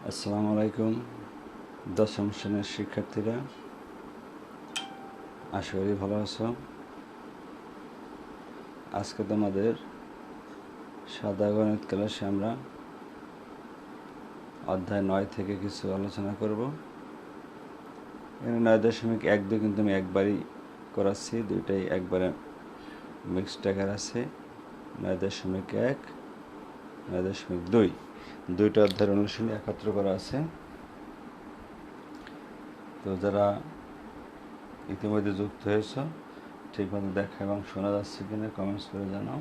আসসালামু আলাইকুম দশম শ্রেণীর শিক্ষার্থীরা, আশা করি ভালো আছো। আজকে তোমাদের সাদা গণিত ক্লাসে আমরা অধ্যায় 9 থেকে কিছু আলোচনা করব। এখানে 9.12 কিন্তু আমি একবারই করাচ্ছি, দুইটাই একবারে মিক্সড টাকার আছে। 9.1, 9.2 দুইটা অধ্যায়ের অনুশীলনী একত্র করা আছে। তো যারা ইতিমধ্যে যুক্ত হয়েছ, ঠিকমতো দেখা এবং শোনা যাচ্ছে কিনা কমেন্টস করে জানাও।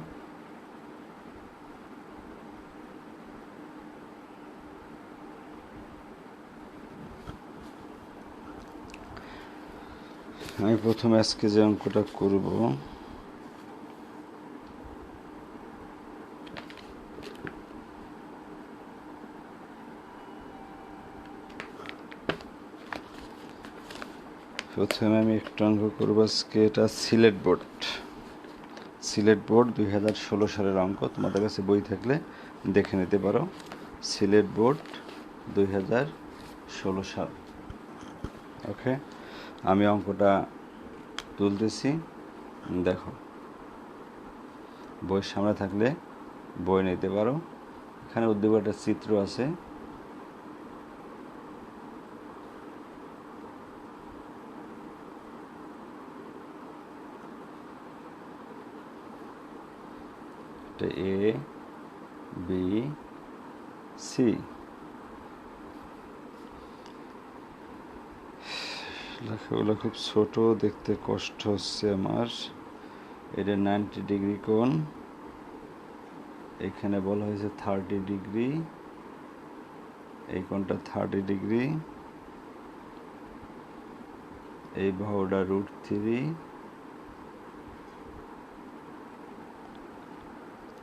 আমি প্রথমে আজকে যে অঙ্কটা করব, প্রথমে আমি একটা অঙ্ক করবো আজকে। এটা সিলেট বোর্ড 2016 সালের অঙ্ক। তোমাদের কাছে বই থাকলে দেখে নিতে পারো। সিলেট বোর্ড 2016 সাল। ওকে, আমি অঙ্কটা তুলতেছি, দেখো। বইয়ের সামনে থাকলে বই নিতে পারো। এখানে উদ্দীপকের চিত্র আছে। A B C. লেখাগুলো খুব ছোট, দেখতে কষ্ট হচ্ছে আমার। এটা 90 ডিগ্রি কোণ, এখানে বলা হয়েছে 30 ডিগ্রি, এই কোণটা 30 ডিগ্রি, এই বাহুটা √3,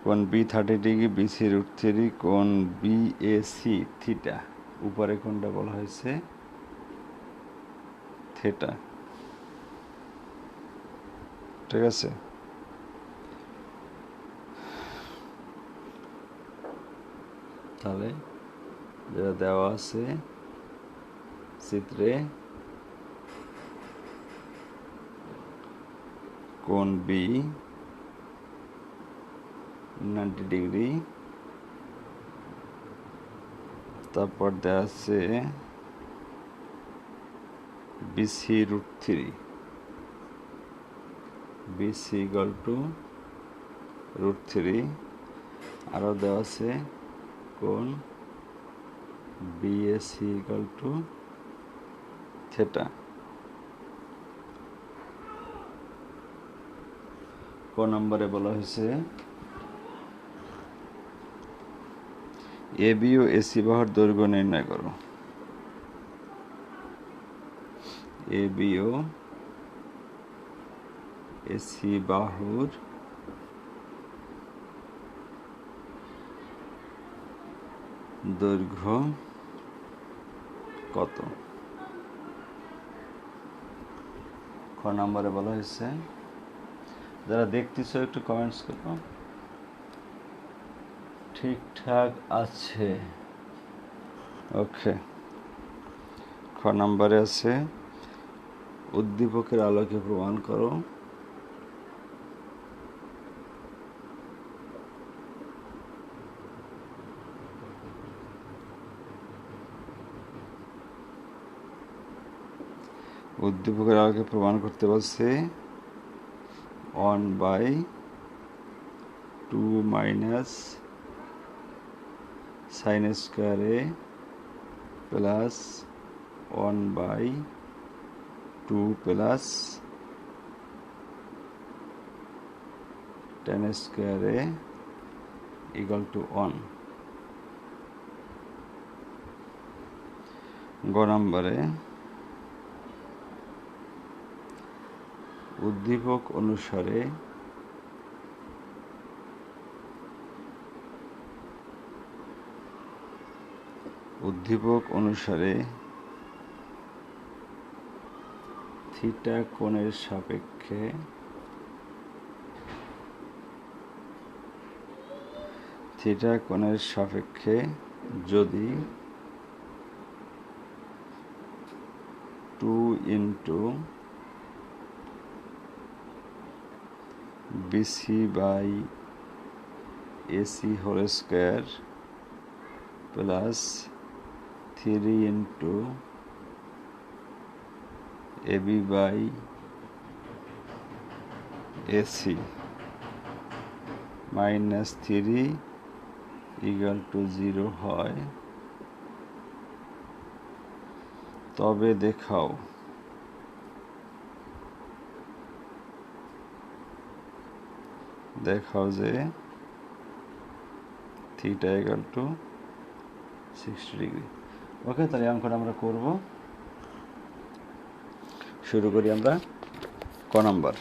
কোণ বি 30 ডিগ্রি, বিসি √3, কোণ বিএসি থিটা, উপরে কোণটা বলা হয়েছে থেটা। ঠিক আছে, তাহলে যেটা দেওয়া আছে চিত্রে, কোণ বি 90 ডিগ্রি, তারপর দেওয়া আছে বিসি √3, বিসি ইকুয়াল টু √3, আরও দেওয়া আছে কোণ বিএসি ইকুয়াল টু থেটা। কোন নম্বরে বলা হয়েছে এবি ও এসি বাহুর দৈর্ঘ্য নির্ণয় করো। এবি ও এসি বাহুর দৈর্ঘ্য কত? ক নম্বরে বলা হয়েছে। যারা দেখতেছ একটু কমেন্টস করো ঠিকঠাক আছে। ওকে, খ নম্বরে আছে উদ্দীপকের আলোকে প্রমাণ করো। উদ্দীপকের আলোকে প্রমাণ করতে বলছে 1/2 minus sine square A plus 1/2 plus tan square A equal to 1। গ নম্বরে উদ্দীপক অনুসারে থিটা কোণের সাপেক্ষে যদি two into BC by AC whole square plus 3 into AB by AC -3 equal to 0 হয়, তবে দেখাও যে theta equal to 60 degree. Okay, তাহলে অঙ্কটা আমরা করব। শুরু করি আমরা ক নাম্বার।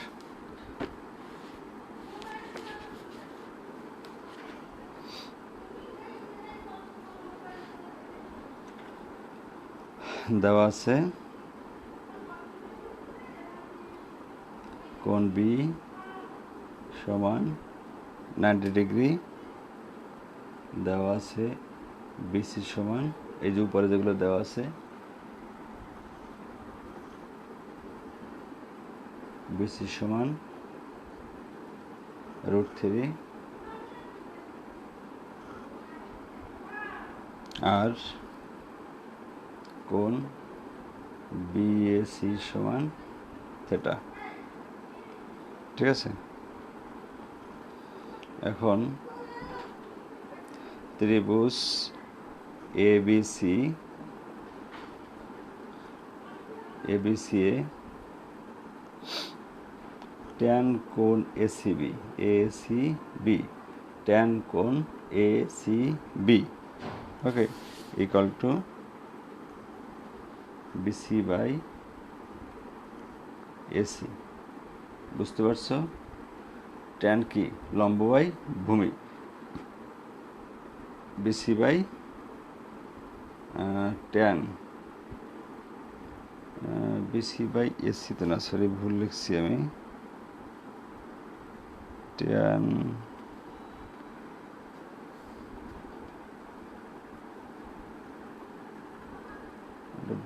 দেওয়া আছে কোণ বি সমান 90 ডিগ্রি, দেওয়া আছে বিসি সমান, এই যে উপরে যেগুলো দেওয়া আছে, বিসি সমান √3 আর কোণ বিএসি সমান থিটা। ঠিক আছে, এখন ত্রিভুজ এবিসি এ ট্যান কোণ এসিবি ট্যান কোণ ACB, okay, equal to BC by AC. বুঝতে পারছো? ট্যান কি? লম্ব বাই ভূমি, BC by tan BC by AC তো না, সরি ভুল লিখছি আমি, ট্যান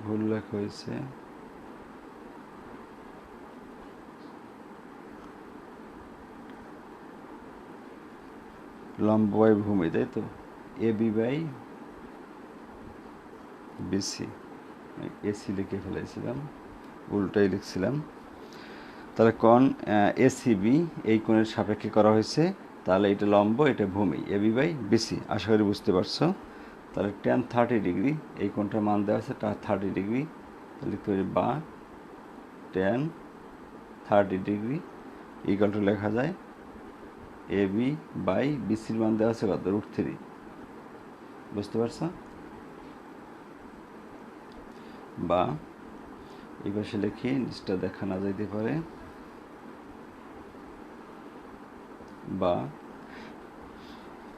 ভুল লেখা হয়েছে, লম্ব বাই ভূমি, তাই তো, এবি বাই বিসি, এসি লিখে ফেলেছিলাম, উল্টাই লিখছিলাম। তাহলে কোণ এসিবি এই কোণের সাপেক্ষে করা হয়েছে, তাহলে এটা লম্ব, এটা ভূমি, এবি বাই বিসি। আশা করি বুঝতে পারছো। তাহলে ট্যান 30 ডিগ্রি, এই কোণটার মান দেওয়া আছে 30 ডিগ্রি, তাহলে লিখতে পারি বা ট্যান 30 ডিগ্রি ইকুয়াল টু লেখা যায় এবি বাই বিসির মান দেওয়া আছে কত? √3। বুঝতে পারছো? বা এই পাশে লিখি, নিচটা দেখা না যাইতে পারে, বা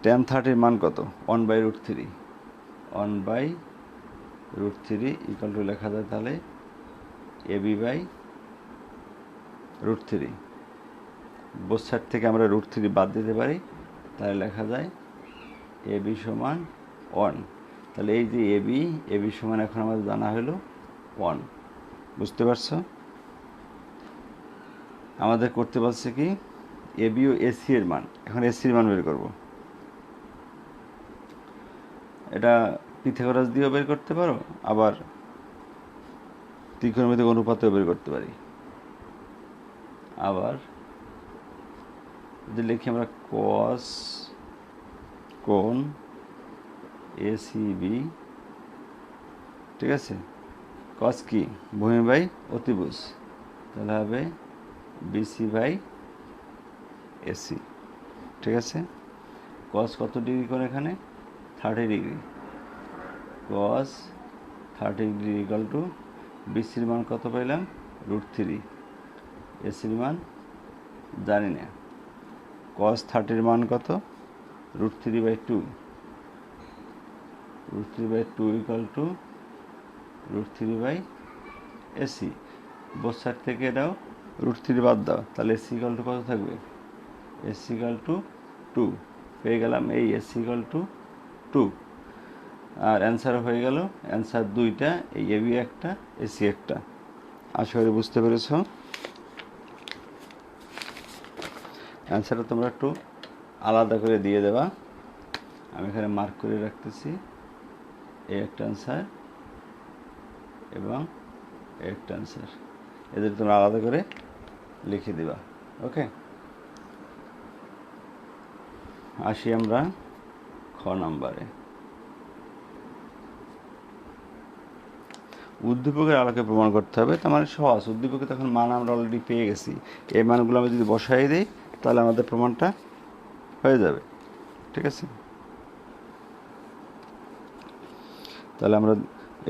ট্যান 30 মান কত? 1/√3, 1/√3 ইকুয়াল টু লেখা যায় তাহলে এবি বাই √3। বোথ সাইড থেকে আমরা √3 বাদ দিতে পারি, তাহলে লেখা যায় এবি সমান 1। তাহলে এই যে এবি সমান এখন আমাদের জানা হলো 1। বুঝতে পারছো? আমাদের করতে পারছে কি, এবি ও এসি এর মান, এখন এসির মান বের করব। এটা পিথাগোরাস দিয়েও বের করতে পারো, আবার ত্রিকোণমিতিক অনুপাতেও বের করতে পারি। আবার যদি লিখি আমরা কস কোণ এসিবি, ঠিক আছে, কস কি? ভূমি বাই অতিভুজ, তাহলে হবে বিসি বাই এসি। ঠিক আছে, কস কত ডিগ্রি কোণ এখানে? 30 degree. Cos 30 degree equal to বিসির মান কত পাইলাম? √3। এসির মান জানি না। কস 30 মান কত? √3/2। √3/2 ইকুয়াল টু √3/এসি। বোথ সাইড থেকে এটাও √3 বাদ দাও, তাহলে এসি ইকুয়াল টু কত থাকবে? এসি ইকুয়াল টু 2 পেয়ে গেলাম, এই এসি ইকুয়াল টু 2। আর অ্যান্সার হয়ে গেল, অ্যান্সার দুইটা, এই এবি একটা, এসি একটা। আশা করি বুঝতে পেরেছ। অ্যান্সারটা তোমরা একটু আলাদা করে দিয়ে দেবা। আমি এখানে মার্ক করে রাখতেছি, এই একটা অ্যান্সার এবং এই একটা অ্যান্সার, এদের তোমরা আলাদা করে লিখে দিবা। ওকে, আসি আমরা খ নাম্বারে। উদ্দীপকের আলোকে প্রমাণ করতে হবে। তার মানে সহজ, উদ্দীপকে তখন মান আমরা অলরেডি পেয়ে গেছি, এই মানগুলো আমি যদি বসাই দিই তাহলে আমাদের প্রমাণটা হয়ে যাবে। ঠিক আছে, তাহলে আমরা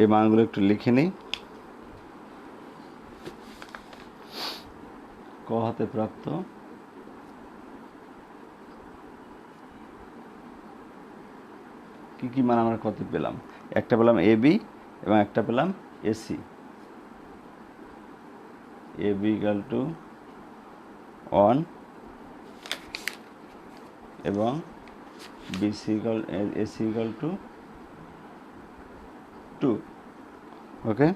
এই মানগুলো একটু লিখে নিই। ক হাতে প্রাপ্ত কি কি মান আমরা কত পেলাম? একটা পেলাম এ বি এবং একটা পেলাম AC. A B equal to 1 এবং BC equal AC equal to 2। Okay,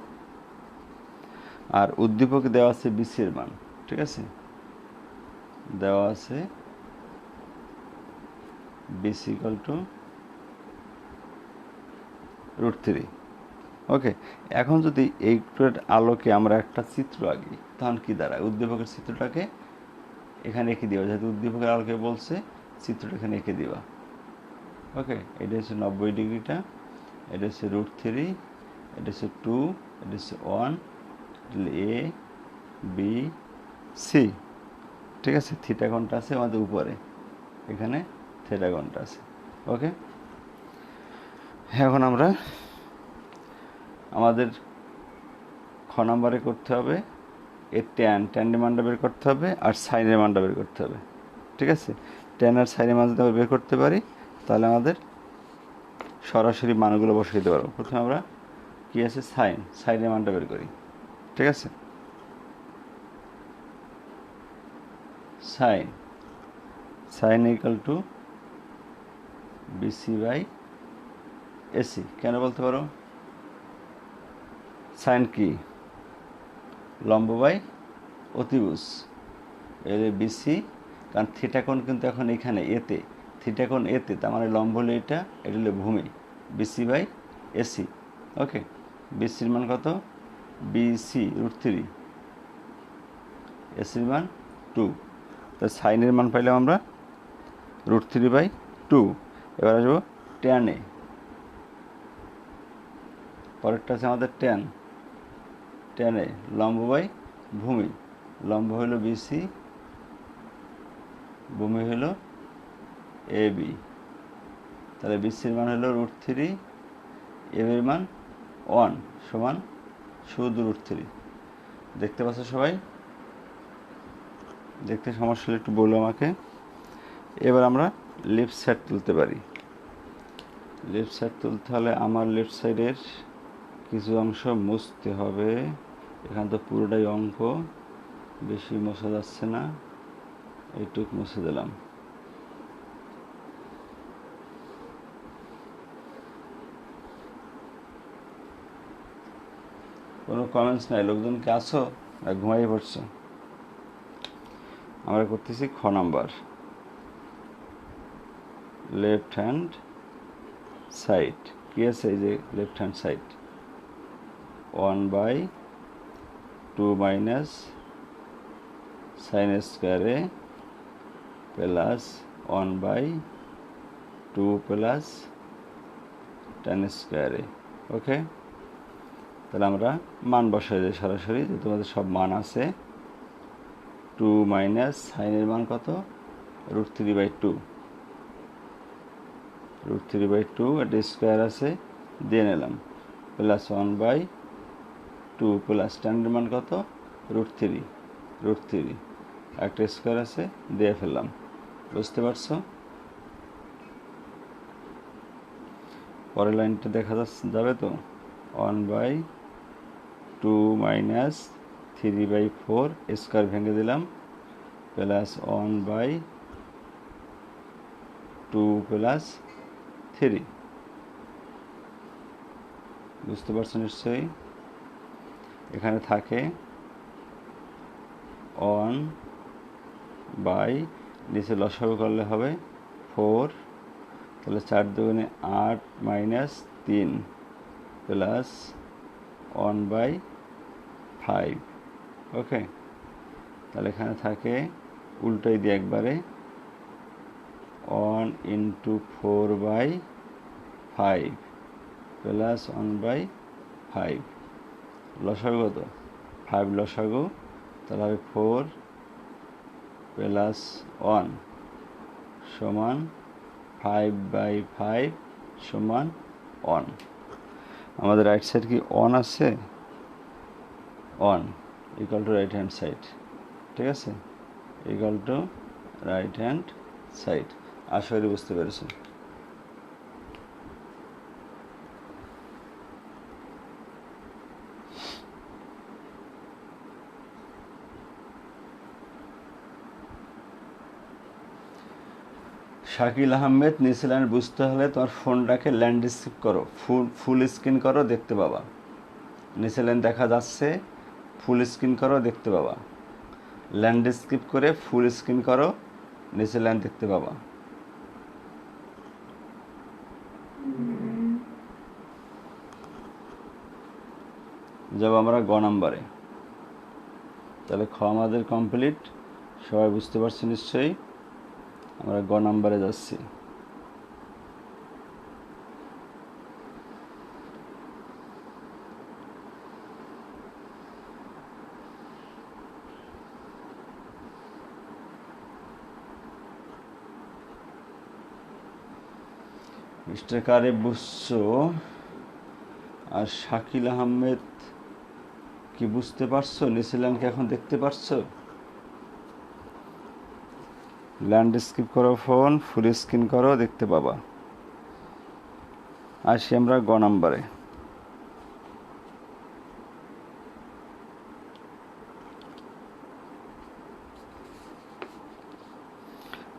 আর উদ্দীপকে দেওয়া আছে বিসির মান। ঠিক আছে, দেওয়া আছে বিসি ইকাল টু √3। ওকে, এখন যদি এইটার আলোকে আমরা একটা চিত্র আঁকি তখন কি দাঁড়ায়? উদ্দীপকের চিত্রটাকে এখানে এঁকে দিবা, যেহেতু উদ্দীপকের আলোকে বলছে চিত্রটা এখানে এঁকে দিবা। ওকে, এটা হচ্ছে 90 ডিগ্রিটা, এটা হচ্ছে √3, এটা হচ্ছে 2, এটা হচ্ছে 1, এ বি সি। ঠিক আছে, থিটা কোণটা আছে আমাদের উপরে, এখানে থিটা কোণটা আছে। ওকে, এখন আমরা আমাদের খ নাম্বারে করতে হবে এর ট্যানের মানটা বের করতে হবে আর সাইনের মানটা বের করতে হবে। ঠিক আছে, ট্যান আর সাইনের মান যদি আমরা বের করতে পারি তাহলে আমাদের সরাসরি মানগুলো বসিয়ে দিতে পারবো। প্রথমে আমরা কি আছে সাইনের মানটা বের করি। ঠিক আছে, sine equal to BC by AC. কেন বলতে পারো? সাইন কি? লম্ব বাই অতিভুজ, এর বিসি, কারণ থিটা কোণ কিন্তু এখন এখানে এতে, থিটা কোণ এতে, তার মানে লম্ব হলো এটা, এটা হলো ভূমি, বিসি বাই এসি। ওকে, বিসির মান কত? বিসি √3, এসির মান 2। তো সাইনের মান পাইলাম আমরা √3/2। এবার আসবো ট্যানে, পরেরটা আছে আমাদের ট্যানে লম্ব বাই ভূমি, লম্ব হলো বিসি, ভূমি হলো এ বি। তাহলে বিসির মান হলো √3, এ বির মান 1 সমান শুধু √3। দেখতে পাচ্ছ সবাই? দেখতে সমস্যা হলে একটু বলো আমাকে। এবার আমরা লেফট সাইড তুলতে পারি। লেফট সাইড তুলতে হলে আমার লেফট সাইডের কিছু অংশ মুছতে হবে। এখান তো পুরোটাই অঙ্ক, বেশি মোছা যাচ্ছে না, এইটুকু মুছে দিলাম। কোনো কমেন্টস নাই? লোকজন কি আছো না ঘুমাই পড়ছো? আমরা করতেছি খ নাম্বার, লেফট হ্যান্ড সাইড। কি আছে? এই যে left hand side 1/2 minus sign স্কোয়ারে প্লাস 1/2 প্লাস ট্যান স্কোয়ারে। ওকে, তাহলে আমরা মান বসাই দিই সরাসরি, যে তোমাদের সব মান আছে। 2 মাইনাস সাইনের মান কত? √3/2, √3/2, এটা স্কোয়ার আছে দিয়ে নিলাম, প্লাস 1/2 প্লাস ট্যানের মান কত? √3, একটা স্কোয়ার আছে দিয়ে ফেললাম। বুঝতে পারছো? পরের লাইনটা দেখা যাবে তো? 1/2 মাইনাস 3/4, স্কোয়ার ভেঙে দিলাম, প্লাস 1/2 প্লাস 3। বুঝতে পারছো নিশ্চয়ই? এখানে থাকে ওয়ান বাই নিচে লসাগু করলে হবে 4, তাহলে 4 দুগুণে 8 মাইনাস 3 প্লাস 1/5। ওকে, তাহলে এখানে থাকে উল্টোই দিয়ে একবারে 1 × 4/5 প্লাস 1/5। লসাগু কত? 5 লসাগু, তাহলে হবে 4 প্লাস 1 সমান 5/5 সমান 1। আমাদের রাইট সাইড কি 1 আছে? 1 equal to right hand side, ঠিক আছে, equal to right hand side. আশা করি বুঝতে পেরেছেন। শাকিল আহমেদ, নিউজিল্যান্ড বুঝতে হলে তোমার ফোনটাকে ল্যান্ডস্কেপ করো, ফুল স্ক্রিন করো, দেখতে পাবা। নিউজিল্যান্ড দেখা যাচ্ছে, ফুল স্ক্রিন করো, দেখতে পাবা। ল্যান্ডস্কেপ করে ফুল স্ক্রিন করো, নিউজিল্যান্ড দেখতে পাবা। যাব আমরা গ নাম্বারে। তাহলে খ আমাদের কমপ্লিট, সবাই বুঝতে পারছি নিশ্চয়ই। আমরা গ নাম্বারে যাচ্ছি। মিস্টার কারে বুঝছো? আর শাকিল আহমেদ কি বুঝতে পারছো? নিউজিল্যান্ডকে এখন দেখতে পারছো? ল্যান্ডস্কেপ করো, ফোন ফুল স্ক্রিন করো, দেখতে পাবা। আসি আমরা গ নাম্বারে।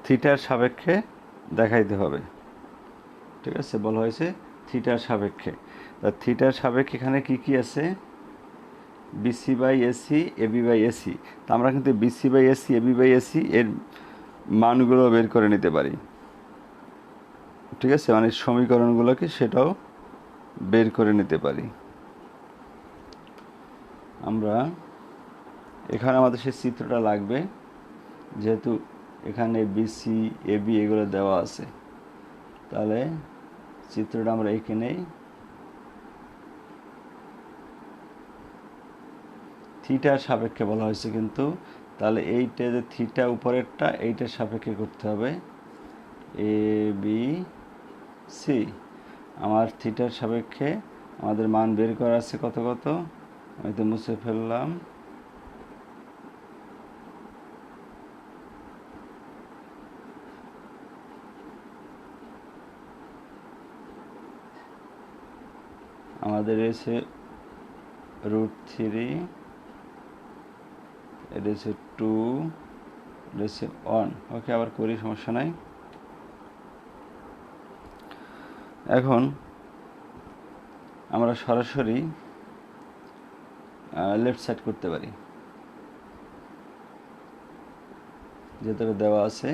থিটার সাপেক্ষে দেখাইতে হবে, ঠিক আছে, বলা হয়েছে থিটার সাপেক্ষে। তা থিটার সাপেক্ষে এখানে কি কি আছে? BC/AC, AB/AC। তা আমরা কিন্তু BC/AC, AB/AC এর মানগুলো বের করে নিতে পারি, ঠিক আছে, মানে সমীকরণগুলোকে সেটাও বের করে নিতে পারি আমরা। এখানে আমাদের সেই চিত্রটা লাগবে, যেহেতু এখানে BC, AB এগুলো দেওয়া আছে। তাহলে চিত্রটা আমরা এঁকে নেই। থিটার সাপেক্ষে বলা হয়েছে কিন্তু, তাহলে এইটা যে থিটা উপরেরটা, এইটার সাপেক্ষে করতে হবে। ABC আমার থিটার সাপেক্ষে আমাদের মান বের করা আছে কত কত, আমি তো মুছে ফেললাম। আমাদের এসে √3, এটা হচ্ছে 2, এটা হচ্ছে 1। ওকে, আবার করি, সমস্যা নাই। এখন আমরা সরাসরি লেফট সাইড করতে পারি, যেটা দেওয়া আছে।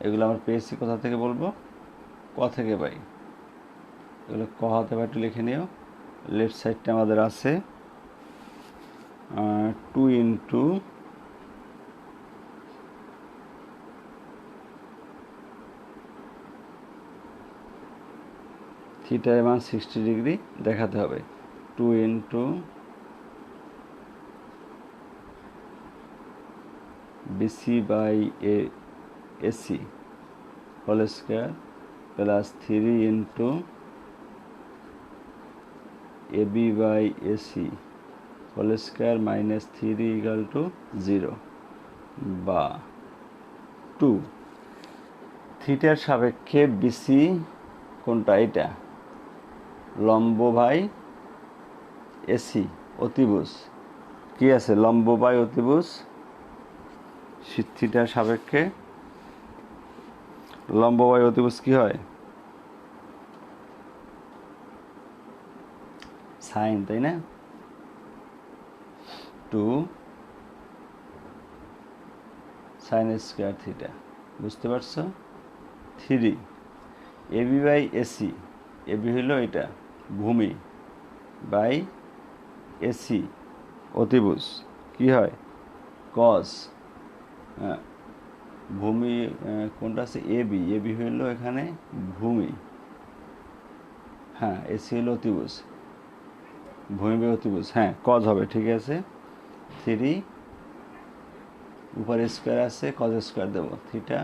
এগুলো আমরা পেয়েছি কোথা থেকে বলবো? ক থেকে পাই। এগুলো ক হতে পারে, একটু লিখে নিও। লেফট সাইডটা আমাদের আছে 2 × থিটার মান 60 ডিগ্রি দেখাতে হবে। 2 × BC/AC whole square plus 3 × AB/AC whole square minus 3 = 0 বা 2। থিটার সাপেক্ষে BC কোনটা? এটা লম্ব বাই AC অতিভুজ। কি আছে? লম্ব বাই অতিভুজ। থিটার সাপেক্ষে লম্ব বাই অতিভুজ কি হয়? সাইন, তাই না? 2 সাইন স্কোয়ার থিটা। বুঝতে পারছো? 3 এবি বাই এসি, এবি হলো এটা ভূমি, বাই এসি অতিভুজ, কি হয় কস, ভূমি কোনটা আছে এবি, এবি হলো এখানে ভূমি, হ্যাঁ এসি হলো অতিভুজ, ভূমি বাই অতিভুজ, হ্যাঁ কজ হবে, ঠিক আছে। 3 উপরে স্কোয়ার আছে, কজ স্কোয়ার দেবো, থিটা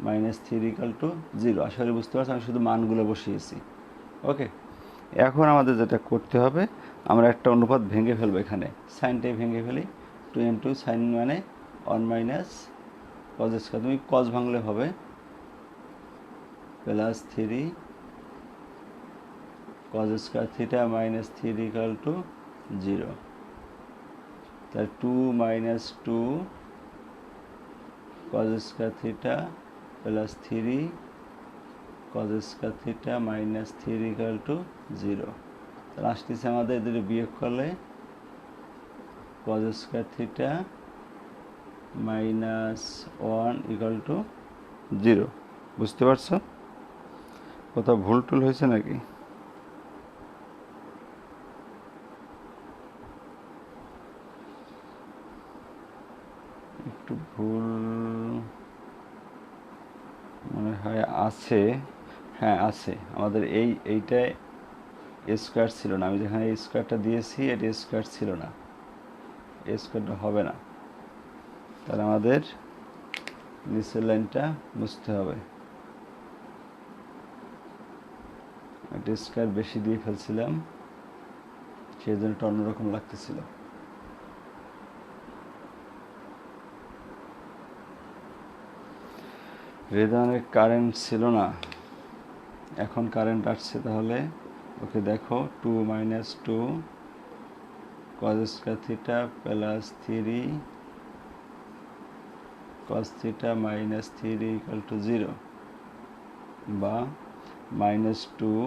মাইনাস 3 ইকাল টু 0। আশা করি বুঝতে পারছি, আমি শুধু মানগুলো বসিয়েছি। ওকে, এখন আমাদের যেটা করতে হবে, আমরা একটা অনুপাত ভেঙে ফেলবো, এখানে সাইনটাই ভেঙে ফেলি। 2 ইন্টু সাইন মানে 1 মাইনাস কজ স্কোয়ার, তুমি কজ ভাঙলে হবে, plus 3 cause square theta minus 3 equal to 0। তাহলে 2 minus 2 cause square theta plus 3 cause square theta minus 3 equal to 0। তাহলে আসতেছে আমাদের এদের বিয়োগ করলে cause square theta minus 1 equal to 0। বুঝতে পারছো? কোথাও ভুল টুল হয়েছে নাকি? একটু ভুল মনে হয় আছে, হ্যাঁ আছে। আমাদের এইটায় স্কোয়ার ছিল না, আমি যেখানে এই স্কোয়ারটা দিয়েছি এটা স্কোয়ার ছিল না, এই স্কোয়ারটা হবে না। তাহলে আমাদের নিচের লাইনটা মুছতে হবে, একটা স্কোয়ার বেশি দিয়ে ফেলছিলাম, সেই জন্য একটা অন্যরকম লাগতেছিল। রেদানের কারেন্ট ছিল না, এখন কারেন্ট আসছে। তাহলে ওকে দেখো, 2 minus 2 cause square theta plus 3 cause theta minus 3 equal to 0, বা minus 2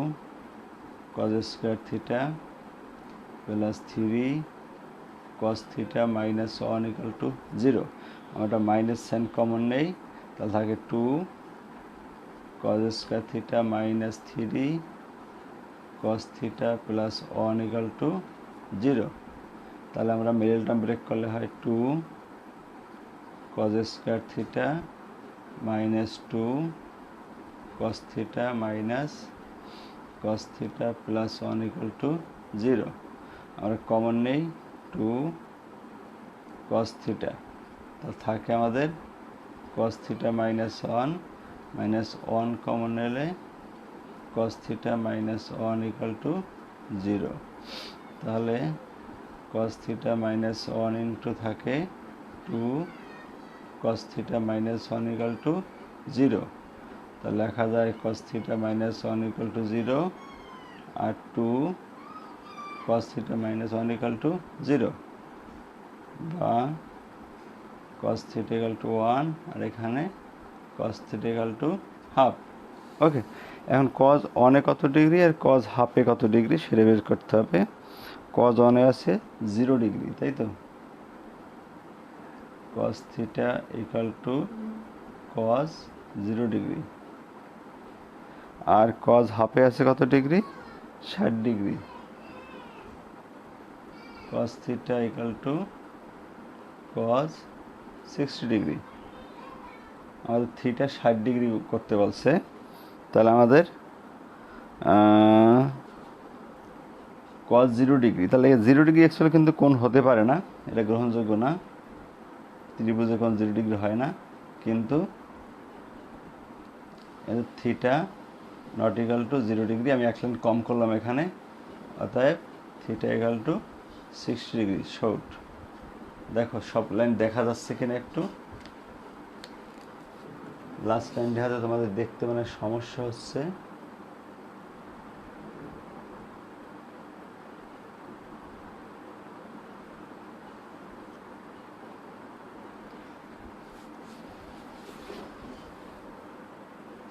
cause square theta plus 3 cause theta minus 1 equal to 0। আমরা মাইনাস সাইন কমন নেই, তাহলে থাকে 2 cause square theta minus 3 cause theta plus 1 equal to 0। তাহলে আমরা middle term break করলে হয় 2 cause square theta minus 2 cos theta minus cause theta plus 1 equal to 0। আমরা common নেই 2 কজ থিটা, তাহলে থাকে আমাদের cos theta minus 1 minus 1 common নিলে cos theta minus 1 equal to 0। তাহলে কজ থিটা মাইনাস 1 ইন্টু থাকে 2 cos theta minus 1 equal to 0। তাহলে লেখা যায় cos theta minus 1 equal to 0 আর 2 cos theta minus 1 equal to 0, বা কজ থিটা ইকাল টু 1 আর এখানে cos theta equal to half. Okay, এখন কজ অনে কত ডিগ্রি আর কজ হাফে কত ডিগ্রি সেটা বের করতে হবে। কজ অনে আছে 0 ডিগ্রি, তাই তো, cos theta equal to cos 0 degree, আর কজ হাফে আছে কত degree 60 degree, cos theta equal to cos 60 degree. আমাদের থিটা 60 ডিগ্রি করতে বলছে, তাহলে আমাদের কজ 0 ডিগ্রি, তাহলে 0 ডিগ্রি অ্যাকচুয়ালি কিন্তু কোণ হতে পারে না, এটা গ্রহণযোগ্য না, ত্রিভুজে কোণ 0 ডিগ্রি হয় না। কিন্তু theta not equal to 0 degree, আমি এক লাইন কম করলাম এখানে, অতএব theta equal two 60 degree short. দেখো সব লাইন দেখা যাচ্ছে কিনা একটু, লাস্ট লাইন দেখাতে তোমাদের দেখতে মানে সমস্যা হচ্ছে।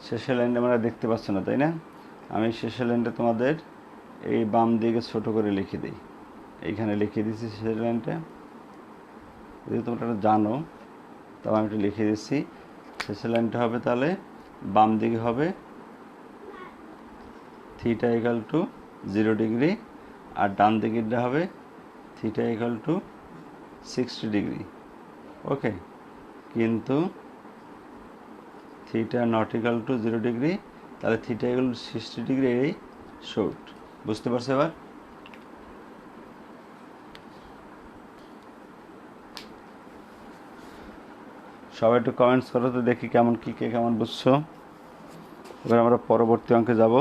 শেষের লাইনটা আমরা দেখতে পাচ্ছ না, তাই না? আমি শেষের লাইনটা তোমাদের এই বাম দিকে ছোট করে লিখে দিই, এইখানে লিখে দিচ্ছি শেষের লাইনটা, যদি তোমরা জানো তাও আমি একটু লিখে দিচ্ছি। শেষের লাইনটা হবে তাহলে বাম দিকে হবে থিটা ইকাল টু 0 ডিগ্রি, আর ডান দিকেরটা হবে থিটা ইকাল টু 60 ডিগ্রি। ওকে, কিন্তু theta not equal to 0 degree, তাহলে থিটা ইকাল টু 60 ডিগ্রি, এই শর্ট। বুঝতে পারছো এবার? সবাই একটু কমেন্টস করো তো দেখি কেমন কে কেমন বুঝছো। এবার আমরা পরবর্তী অঙ্কে যাব।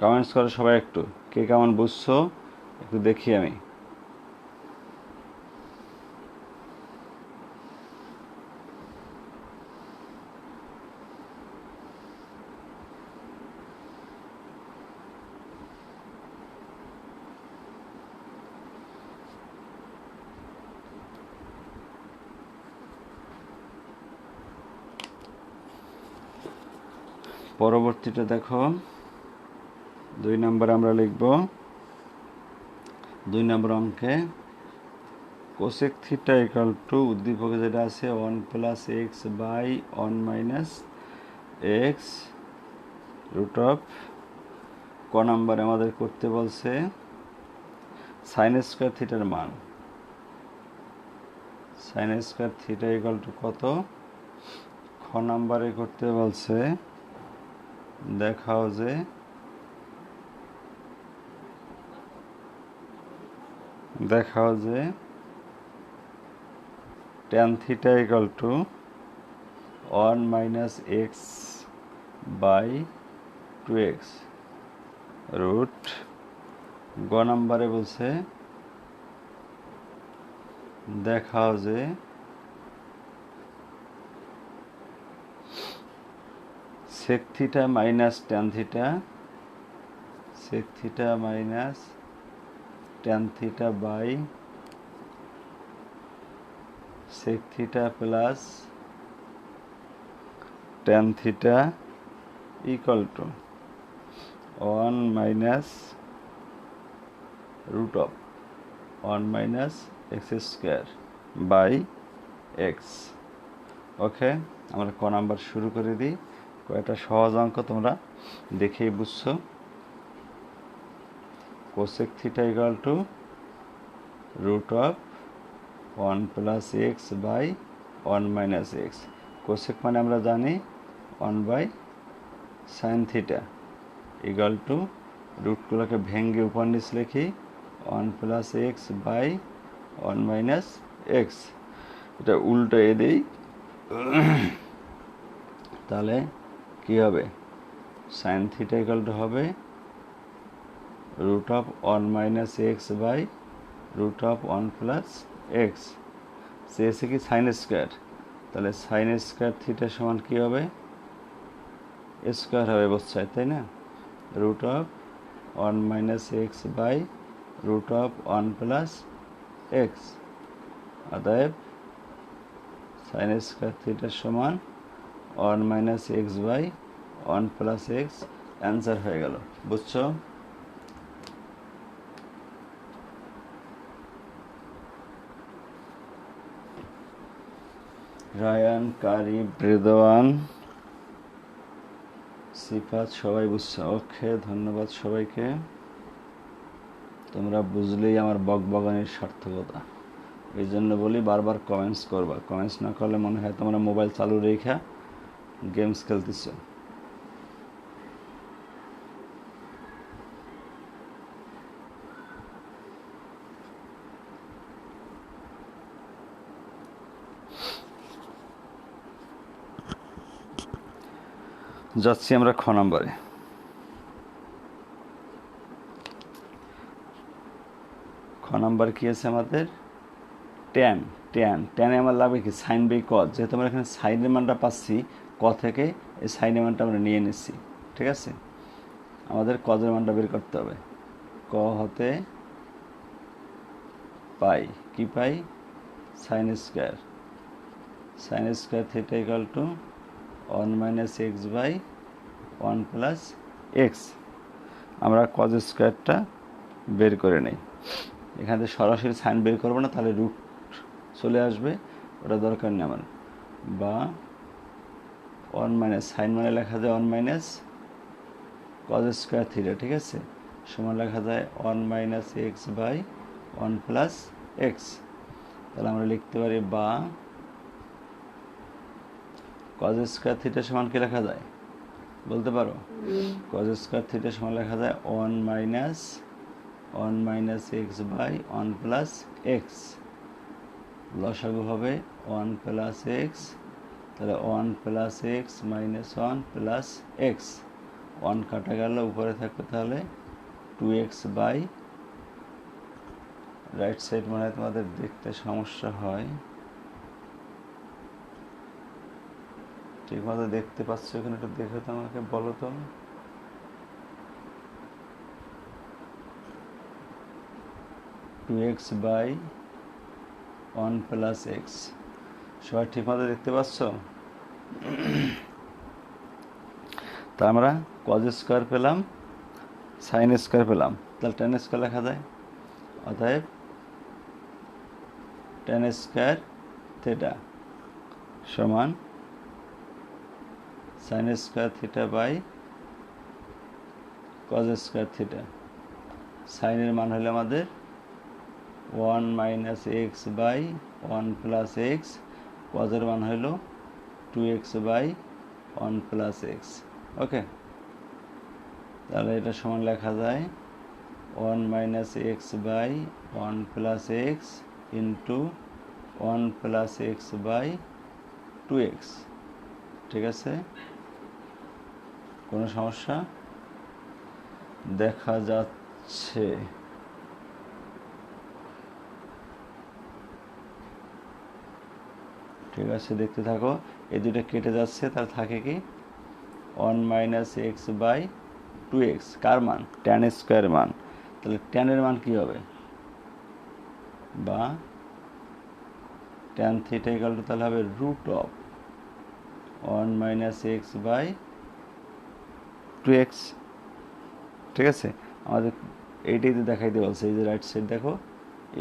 কমেন্টস করো সবাই একটু, কে কেমন বুঝছো একটু দেখি আমি। পরবর্তীটা দেখো, 2 নম্বরে আমরা লিখব 2 নম্বর অঙ্কে কোসেক থিটা ইকাল টু উদ্দীপকে যেটা আছে 1 plus x by 1 minus X root of, ক নাম্বারে আমাদের করতে বলছে সাইন স্কোয়ার থিটার মান। Sine square theta equal to কত? খ নাম্বারে করতে বলছে দেখাও যে tan theta equal to 1 minus x by 2x root, গ নাম্বারে বলছে দেখাও যে sec theta minus tan theta, sec theta minus tan theta by sec theta plus tan theta equal to 1 minus root of 1 minus x square by X. Okay, আমরা ক number শুরু করে দিই। কয়েকটা সহজ অঙ্ক তোমরা দেখেই বুঝছো। Cosec theta equal to root of 1 plus x by 1 minus x. Cosec মানে আমরা জানি 1 by sine theta equal to, রুটগুলোকে ভেঙে উপর নিচ লিখি 1 plus x by 1 minus x. এটা উল্টো এ দিই, তাহলে কি হবে? সাইন থিটা ইকুয়াল টু হবে root of 1 minus x by root of 1 plus x. চেয়েছে কি সাইন স্কোয়ার, তাহলে সাইন স্কোয়ার থিটা সমান কী হবে? স্কোয়ার হবে বোথ সাইড, তাই না? Root of 1 minus x by root of 1 plus x. অতএব সাইন স্কোয়ার থিটা সমান 1 minus x by 1 plus x. Answer হয়ে গেল। বুঝছো? রায়ান, কারিম, রেদওয়ান, সিফাত সবাই বুঝছো? ওকে, ধন্যবাদ সবাইকে। তোমরা বুঝলেই আমার বকবগানির সার্থকতা। এই জন্য বলি বারবার কমেন্টস করবা। কমেন্টস না করলে মনে হয় তোমরা মোবাইল চালু রেখা গেমস খেলতেছ। যাচ্ছি আমরা খ নম্বরে। খ নম্বর কি আছে আমাদের? ট্যান। ট্যানে আমার লাগবে কি? Sine by cos. যেহেতু আমরা এখানে সাইনের মানটা পাচ্ছি ক থেকে, এই সাইনের মানটা আমরা নিয়ে নিচ্ছি। ঠিক আছে, আমাদের কজের মানটা বের করতে হবে। ক হতে পাই কি পাই? Sine square theta equal to one minus x by one plus X. আমরা কজ স্কোয়ারটা বের করে নেই। এখান থেকে সরাসরি সাইন বের করবো না, তাহলে রুট চলে আসবে, ওটা দরকার নেই আমার। বা ওয়ান মাইনাস সাইন মানে লেখা যায় one minus cos square theta, ঠিক আছে, সমান লেখা যায় one minus x by one plus x. তাহলে আমরা লিখতে পারি বা কজ স্কোয়ার থিটা সমান কি লেখা যায় বলতে পারো? কজ স্কোয়ার থিটা সমান লেখা যায় one minus x by one plus x. লসাগু হবে ওয়ান প্লাস এক্স, তাহলে one plus x minus one plus x. One কাটা গেল, উপরে থাকবে তাহলে two x by, right side মানে তোমাদের দেখতে সমস্যা হয়, ঠিক মতো দেখতে পাচ্ছ এখানে? একটু দেখে তো আমাকে বলো তো। Two x by one plus X, সবাই ঠিক মতো দেখতে পাচ্ছ? তা আমরা কজ স্কোয়ার পেলাম, সাইন স্কোয়ার পেলাম, তাহলে টেন স্কোয়ার লেখা যায়। অতএব টেন স্কোয়ার থিটা সমান sine square theta by cos square theta. সাইনের মান হলো আমাদের one minus x by one plus X, কজের মান হলো two x by one plus X. Okay, তাহলে এটা সমান লেখা যায় one minus x by one plus x into one plus x by two x. ঠিক আছে, কোনো সমস্যা দেখা যাচ্ছে? ঠিক আছে, দেখতে থাকো। এই দুটো কেটে যাচ্ছে, তার থাকে কি one minus x by two X. কার মান? ট্যান স্কোয়ার মান। তাহলে ট্যানের মান কি হবে? বা ট্যান থিটা ইকুয়াল টু তাহলে হবে root of one minus x by two x. ঠিক আছে, আমাদের এইটাই তো দেখাইতে বলছে। এই যে রাইট সাইড দেখো,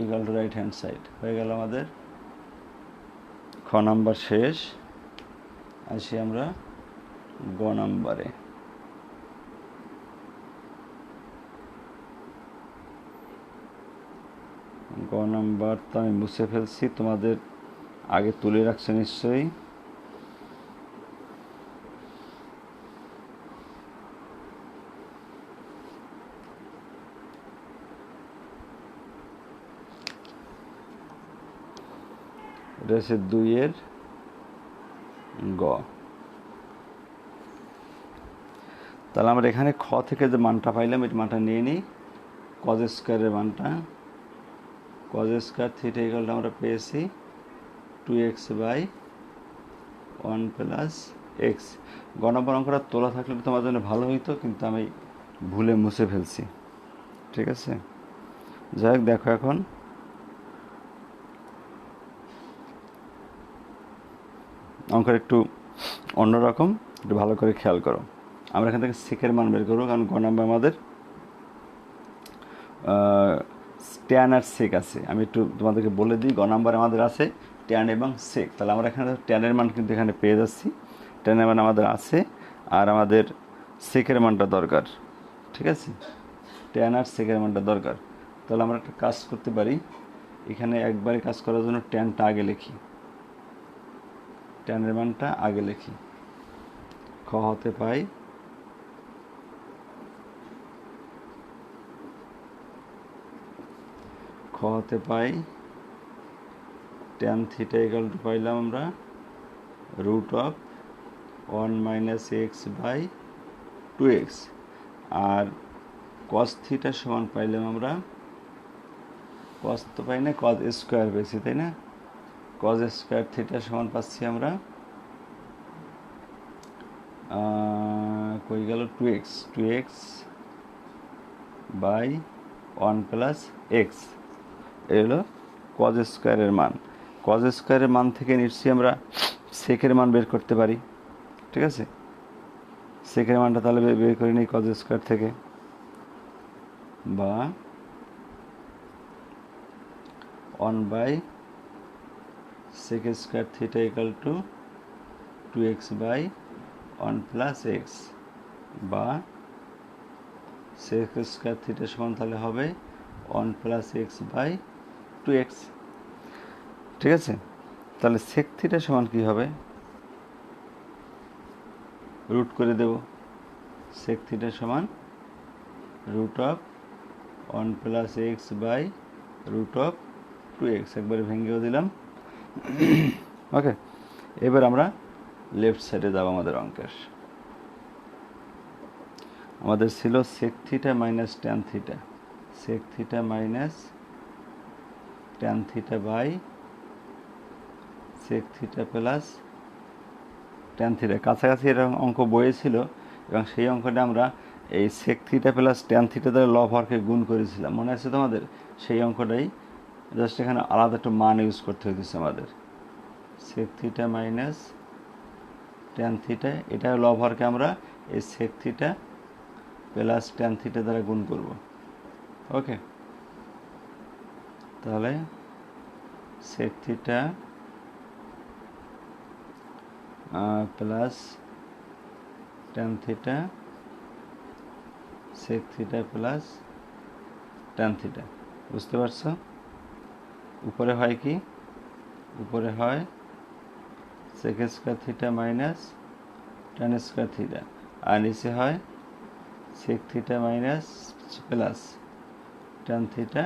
equal to right hand side হয়ে গেল আমাদের। খ নাম্বার শেষ, আসি আমরা গ নাম্বারে। গ নাম্বার তো আমি মুছে ফেলছি, তোমাদের আগে তুলে রাখছে নিশ্চয়ই। এটা হচ্ছে 2-এর গ। তাহলে আমরা এখানে খ থেকে যে মানটা পাইলাম, এই মানটা নিয়ে নিই, কজ স্কোয়ারের মানটা। কজ স্কোয়ার থিটা ইকুয়াল আমরা পেয়েছি two x by one plus x. গ নম্বর অঙ্কটা তোলা থাকলে তোমার জন্য ভালো হইতো, কিন্তু আমি ভুলে মুছে ফেলছি। ঠিক আছে, যাই হোক, দেখো এখন অঙ্কটা একটু অন্যরকম, একটু ভালো করে খেয়াল করো। আমরা এখান থেকে সেকের মান বের করবো, কারণ গ নম্বর আমাদের ট্যান আর সেক আছে। আমি একটু তোমাদেরকে বলে দিই, গ নাম্বার আমাদের আছে ট্যান এবং সেক। তাহলে আমরা এখানে ট্যানের মান কিন্তু এখানে পেয়ে যাচ্ছি, ট্যানের মান আমাদের আছে, আর আমাদের সেকের মানটা দরকার। ঠিক আছে, ট্যান আর সেকের মানটা দরকার। তাহলে আমরা একটা কাজ করতে পারি, এখানে একবারে কাজ করার জন্য ট্যানটা আগে লিখি, ট্যানের মানটা আগে লিখি। খ হতে পাই হতে পাই ট্যান থিটা ইকুয়াল টু পাইলাম আমরা root of one minus x by two x, আর কস থিটা সমান পাইলাম আমরা, কস তো পাই না, কজ স্কোয়ার পেয়েছি, তাই না? কজ স্কোয়ার থিটা সমান পাচ্ছি আমরা কই গেল two x by one plus x. এলো কজ স্কোয়ারের মান। কজ স্কোয়ারের মান থেকে নিশ্চয়ই আমরা সেকের মান বের করতে পারি। ঠিক আছে, সেকের মানটা তাহলে বের করে নিই কজ স্কোয়ার থেকে, বা 1 sec square theta equal to 2x by 1 plus x, বা sec স্কোয়ার থিটা সমান তাহলে হবে 1 প্লাস এক্স বাই 2x। ঠিক আছে, তাহলে sec থিটা সমান কী হবে, রুট করে দেব, sec থিটা সমান root of 1 plus x by root of 2x, একবারে ভেঙেও দিলাম। ওকে, এবার আমরা লেফট সাইডে যাব। আমাদের অঙ্কের আমাদের ছিল sec theta minus tan theta, sec theta minus tan theta by sec theta plus tan theta, কাছাকাছি এরকম অঙ্ক বইয়েছিল, এবং সেই অঙ্কটা আমরা এই sec theta plus tan theta দ্বারা লব হরকে গুণ করেছিলাম, মনে আছে তোমাদের? সেই অঙ্কটাই জাস্ট এখানে আলাদা একটা মান ইউজ করতে হইতেছে আমাদের, sec theta minus tan theta, এটা লব হরকে আমরা এই sec theta plus tan theta দ্বারা গুণ করব। ওকে, তাহলে sec theta plus tan theta, sec theta plus tan theta, বুঝতে পারছো? উপরে হয় কি, উপরে হয় sec square theta minus tan square theta, আর নিচে হয় sec theta minus plus tan theta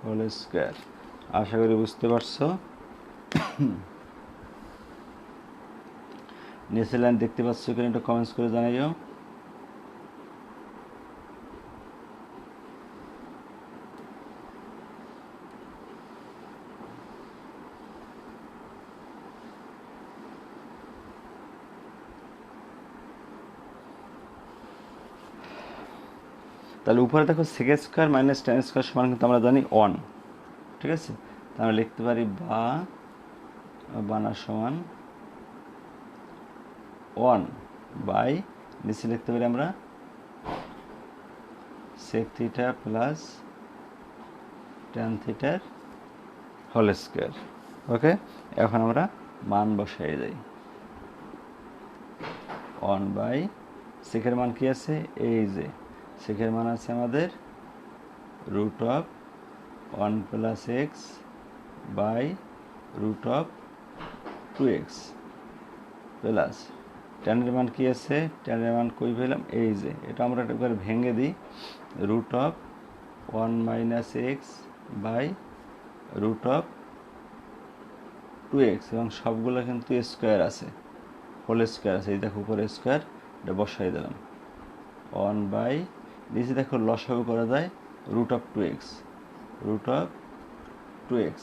whole square. আশা করি বুঝতে পারছো। নিচের লাইন দেখতে পাচ্ছ কিনা একটু কমেন্টস করে জানাইও। তাহলে উপরে দেখো sec square minus tan square সমান কিন্তু আমরা জানি 1, ঠিক আছে, তাহলে লিখতে পারি বা বানা সমান 1 বাই, নিচে লিখতে পারি আমরা sec থিটা প্লাস ট্যান থিটার হোল স্কোয়ার। ওকে, এখন আমরা মান বসাই যাই। 1 বাই সেকের মান কি আছে, এই যে সেকের মান আছে আমাদের root of 1 plus x by root of 2x plus ট্যানের মান কি আছে, ট্যানের মান কই পেলাম, এই যে এটা আমরা একবার ভেঙে দিই, root of 1 minus x by root of 2x, এবং সবগুলো কিন্তু স্কোয়ার আছে, হোল স্কোয়ার আছে, এই দেখো উপরে স্কোয়ার, এটা বসাই দিলাম। 1 বাই নিচে দেখো লসাগু করা যায় root of 2x, root of 2x,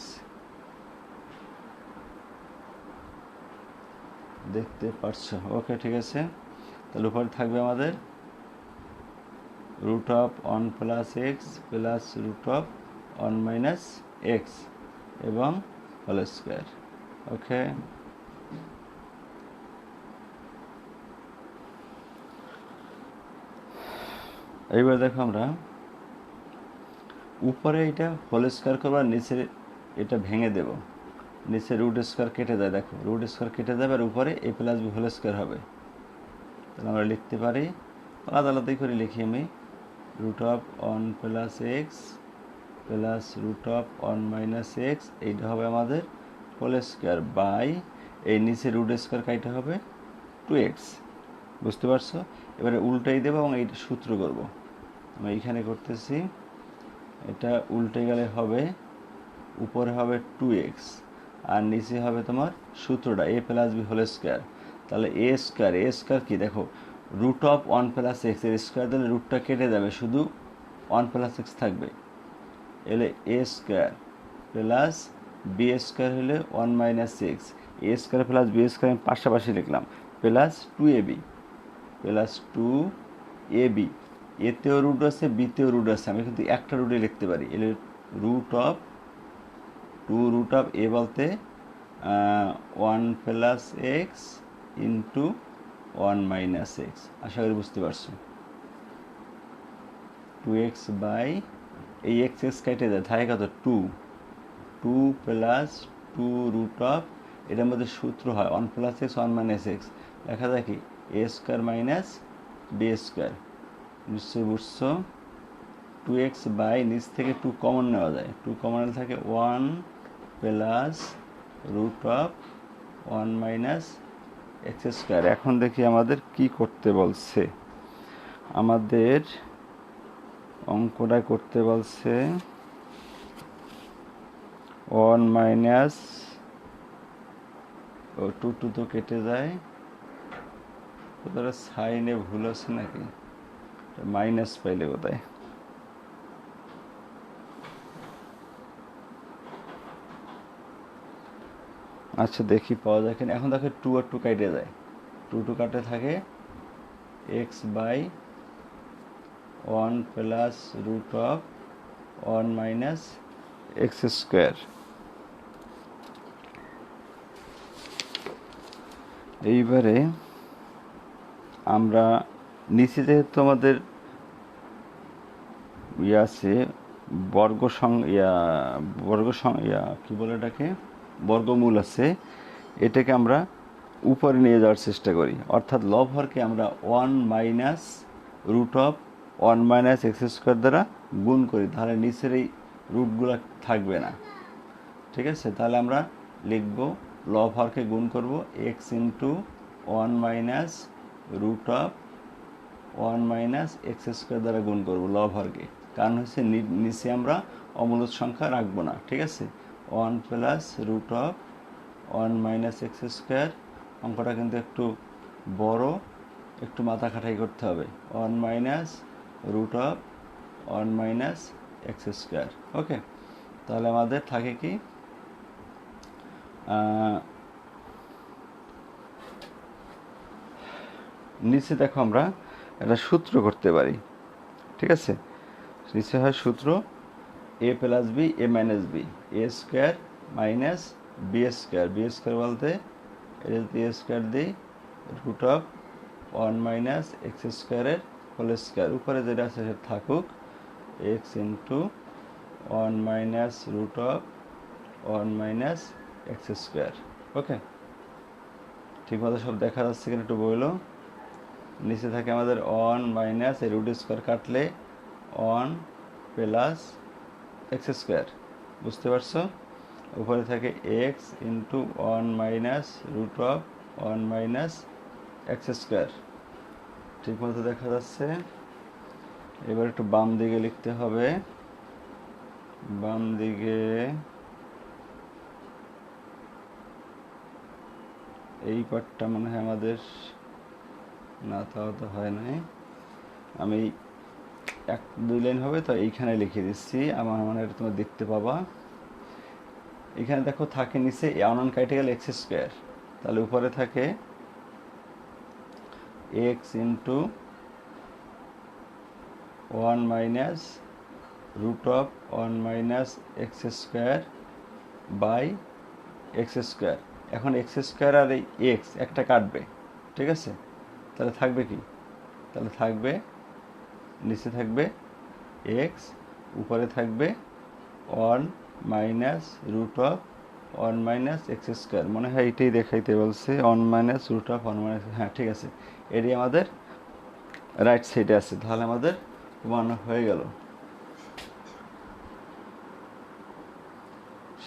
দেখতে পারছো? ওকে, ঠিক আছে, তাহলে উপরে থাকবে আমাদের root of 1 plus x plus root of 1 minus x এবং হোল স্কোয়ার। ওকে, এইবার দেখো আমরা উপরে এটা হোল স্কোয়ার করবো, আর নিচে এটা ভেঙে দেব, নিচে রুট স্কোয়ার কেটে যায়, দেখো রুট স্কোয়ার কেটে যাবে, আর উপরে এ প্লাস বি হোল স্কোয়ার হবে। তাহলে আমরা লিখতে পারি, আলাদা আলাদাই করে লিখি আমি, root of 1 plus x plus root of 1 minus x, এইটা হবে আমাদের হোল স্কোয়ার বাই এই নিচে রুট স্কোয়ার কাইটা হবে 2x, বুঝতে পারছো? এবারে উল্টাই দেবো এবং এইটা সূত্র করব, আমি এইখানে করতেছি, এটা উল্টে গেলে হবে উপরে হবে 2x আর নিচে হবে তোমার সূত্রটা a plus b whole square. তাহলে এ স্কোয়ার কি দেখো, রুট অফ 1 প্লাস এক্স এর স্কোয়ার দিলে রুটটা কেটে যাবে, শুধু 1 প্লাস এক্স থাকবে, এলে এ স্কোয়ার প্লাস বি স্কোয়ার হলে 1 মাইনাস এক্স, এ স্কোয়ার প্লাস বি স্কোয়ার আমি পাশাপাশি লিখলাম, প্লাস 2ab প্লাস 2ab, এতেও রুট আছে বিতেও রুট আছে, আমি কিন্তু একটা রুটে লিখতে পারি, এলে রুট অফ 2 রুট অফ এ বলতে 1 plus x into 1 minus X. আশা করি বুঝতে পারছো। 2x বাই এই এক্স এক্স কেটে যায়, থাকে কত 2 প্লাস 2 রুট অফ, এটার মধ্যে সূত্র হয় 1 প্লাস এক্স 1 মাইনাস এক্স, লেখা যায় কি এ স্কোয়ার মাইনাস বি স্কোয়ার। নিশ্চয়ই বুঝছো। 2x বাই নিচ থেকে 2 কমন নেওয়া যায়, 2 কমন থাকে 1 plus root of 1 minus x square. এখন দেখি আমাদের কি করতে বলছে। আমাদের অঙ্কটা করতে বলছে 1 মাইনাস 2 তো কেটে যায়, সাইনে ভুল আছে নাকি, মাইনাস পাইলে বোধহয়। আচ্ছা দেখি পাওয়া যায় কিনা। এখন দেখে 2 আর 2 কেটে যায়, 2 কাটে থাকে x by 1 plus root of 1 minus x square. এইবারে আমরা নিচে যেহেতু আমাদের আছে কি বলে এটাকে, বর্গমূল আছে, এটাকে আমরা উপরে নিয়ে যাওয়ার চেষ্টা করি। অর্থাৎ লব হরকে আমরা 1 minus root of 1 minus x square দ্বারা গুণ করি, তাহলে নিচের এই রুটগুলো থাকবে না। ঠিক আছে, তাহলে আমরা লিখব লব হরকে গুণ করব x into 1 minus root of 1 minus x square দ্বারা গুণ করব লব হরকে। কারণ হচ্ছে নিচে আমরা অমূলদ সংখ্যা রাখবো না। ঠিক আছে, 1 plus root of 1 minus x square. অঙ্কটা কিন্তু একটু বড়, একটু মাথা খাটাই করতে হবে। 1 minus root of 1 minus x square. Okay, তাহলে আমাদের থাকে কি, নিচে দেখো আমরা একটা সূত্র করতে পারি। ঠিক আছে, নিচে হয় সূত্র A plus B A minus B, A square minus B square. B square বলতে এ স্কোয়ার দিই রুট অফ 1 মাইনাস এক্স স্কোয়ারের হোল স্কোয়ার। উপরে যেটা আছে সেটা থাকুক, X into 1 minus root of 1 minus x square. Okay, ঠিকমতো সব দেখা যাচ্ছে কিনা একটু বললো। নিচে থাকে আমাদের 1 মাইনাস এই রুট স্কোয়ার কাটলে 1 প্লাস এক্স স্কোয়ার, বুঝতে পারছো। উপরে থাকে x into 1 minus root of 1 minus x square. ঠিকমতো দেখা যাচ্ছে। এবার একটু বাম দিকে লিখতে হবে। বাম দিকে এই পার্টটা মনে হয় আমাদের না, তাও তো হয় নাই। আমি 1-2 লাইন হবে তো এইখানে লিখে দিচ্ছি, আমার মনে হয় তোমরা দেখতে পাবা। এখানে দেখো থাকে নিচে অনন কেটে গেলে এক্স স্কোয়ার, তাহলে উপরে থাকে x into 1 minus root of 1 minus x square by x square. এখন এক্স স্কোয়ার আর এই এক্স একটা কাটবে। ঠিক আছে, তাহলে থাকবে কি, তাহলে থাকবে নিচে থাকবে এক্স, উপরে থাকবে 1 minus root of 1 minus x square. মনে হয় এইটাই দেখাইতে বলছে, 1 মাইনাস রুট অফ 1 মাইনাস। হ্যাঁ ঠিক আছে, এটি আমাদের রাইট সাইডে আছে, তাহলে আমাদের প্রমাণ হয়ে গেল।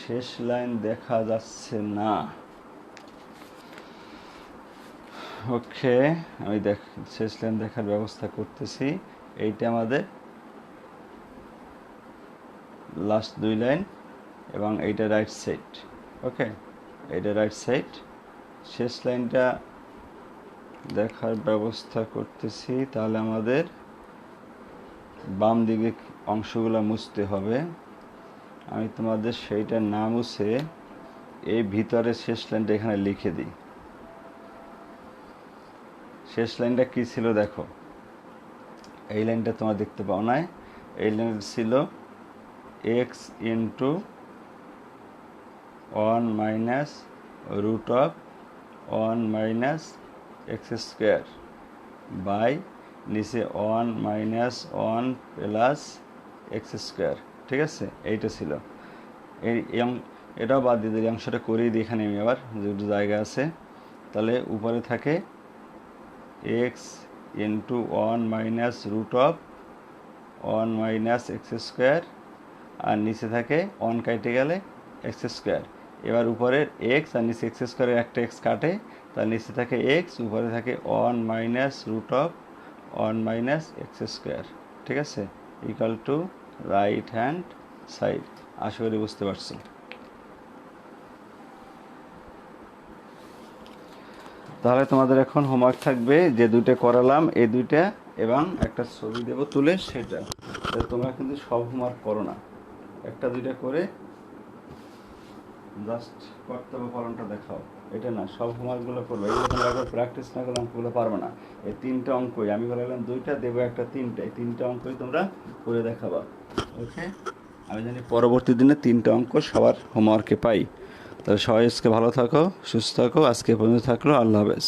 শেষ লাইন দেখা যাচ্ছে না। ওকে, আমি শেষ লাইন দেখার ব্যবস্থা করতেছি। এইটা আমাদের লাস্ট 2 লাইন এবং এইটা রাইট সাইড। ওকে, এইটা রাইট সাইড। শেষ লাইনটা দেখার ব্যবস্থা করতেছি। তাহলে আমাদের বাম দিকে অংশগুলো মুছতে হবে। আমি তোমাদের সেইটা না মুছে এই ভিতরে শেষ লাইনটা এখানে লিখে দিই। শেষ লাইনটা কি ছিল দেখো, এই লাইনটা তোমরা দেখতে পাও নাই। এই লাইনটা ছিল x into 1 minus root of 1 minus x square by নিচে 1 মাইনাস 1 প্লাস এক্স স্কোয়ার। ঠিক আছে, এইটা ছিল। এটাও বাদ দিয়ে দিই, অংশটা করেই দিই এখানে আমি আবার, যেহেতু জায়গা আছে। তাহলে উপরে থাকে x into 1 minus root of 1 minus x square, আর নিচে থাকে 1 কেটে গেলে এক্স স্কোয়ার। এবার উপরের এক্স আর নিচে এক্স স্কোয়ারের একটা এক্স কাটে, তার নিচে থাকে এক্স, উপরে থাকে 1 minus root of 1 minus x square. ঠিক আছে, equal to right hand side. আশা করি বুঝতে পারছো। তাহলে তোমাদের এখন হোমওয়ার্ক থাকবে যে দুইটা করালাম, এই দুইটা এবং একটা ছবি দেব তুলে, সেটা তোমরা কিন্তু সব হোমওয়ার্ক করো না, একটা দুইটা করে জাস্ট কর্তব্য পালনটা দেখাও, এটা না, সব হোমওয়ার্কগুলো করবে। এগুলো তোমরা একবার প্র্যাকটিস না করলে অঙ্কগুলো পারবে না। এই তিনটা অঙ্কই আমি করালাম, দুইটা দেবো একটা, তিনটা, এই তিনটা অঙ্কই তোমরা করে দেখাবা। ওকে, আমি জানি পরবর্তী দিনে তিনটা অঙ্ক সবার হোমওয়ার্কে পাই। তাহলে সবাই আজকে ভালো থাকো, সুস্থ থাকো, আজকে পর্যন্ত থাকলো, আল্লাহ হাফেজ।